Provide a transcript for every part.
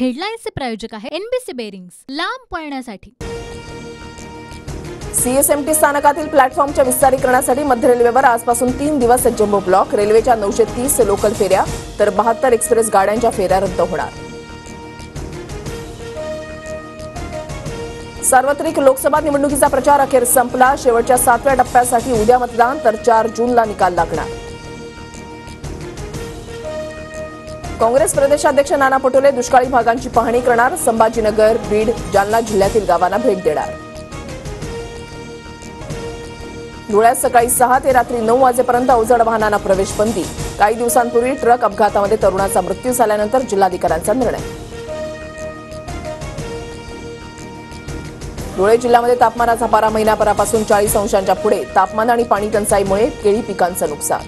हेडलाईन्सचे प्रायोजक आहे NBC bearings, लांब पळण्यासाठी। सीएसएमटी स्थानकातील प्लॅटफॉर्मच्या विस्तारीकरणासाठी मध्य रेल्वेवर आजपासून 3 दिवस जम्बो ब्लॉक। रेल्वेच्या 930 लोकल फेऱ्या तर 72 एक्सप्रेस गाड्यांच्या फेऱ्या रद्द होणार। सार्वत्रिक लोकसभा निवडणुकीचा प्रचार अखेर संपला। शेवटच्या 7व्या टप्प्यासाठी उद्या मतदान तर 4 जूनला निकाल लागणार। काँग्रेस प्रदेशाध्यक्ष नाना पटोले दुष्काळी भागांची पाहणी करणार। संभाजीनगर, बीड, जालना जिल्ह्यातील गावांना भेट देणार। धुळ्यात सकाळी 6 ते रात्री 9 वाजेपर्यंत अवजड वाहनांना प्रवेश बंदी। काही दिवसांपूर्वी ट्रक अपघातामध्ये तरुणाचा मृत्यू झाल्यानंतर जिल्हाधिकाऱ्यांचा निर्णय। धुळे जिल्ह्यामध्ये तापमानाचा पारा महिनाभरापासून 40 अंशांच्या पुढे। तापमान आणि पाणी टंचाईमुळे केळी पिकांचं नुकसान।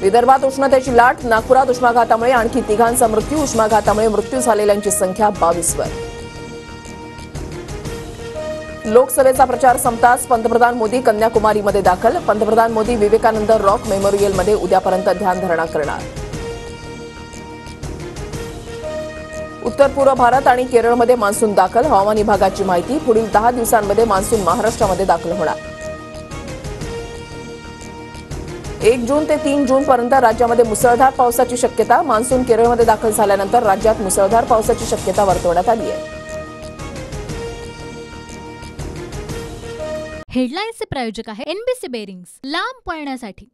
विदर्भात उष्णतेची लाट। नागपुरात उष्माघातामुळे आणखी 3 मृत्यू। उष्माघातामुळे मृत्यू झालेल्यांची संख्या 22 वर। लोकसभेचा प्रचार संपताच पंतप्रधान मोदी कन्याकुमारीमध्ये दाखल। पंतप्रधान मोदी विवेकानंद रॉक मेमोरियलमध्ये उद्यापर्यंत ध्यानधारणा करणार। उत्तर पूर्व भारत आणि केरळमध्ये मान्सून दाखल। हवामान विभागाची माहिती, पुढील 10 दिवसांमध्ये मान्सून महाराष्ट्रामध्ये दाखल होणार। 1 जून ते 3 जूनपर्यंत राज्यामध्ये मुसळधार पावसाची शक्यता। मान्सून केरळमध्ये दाखल झाल्यानंतर राज्यात मुसळधार पावसाची शक्यता वर्तवण्यात आली आहे। हेडलाईन्सचे प्रायोजक आहे एनबीसी बेरिंग्स, लांब पळण्यासाठी।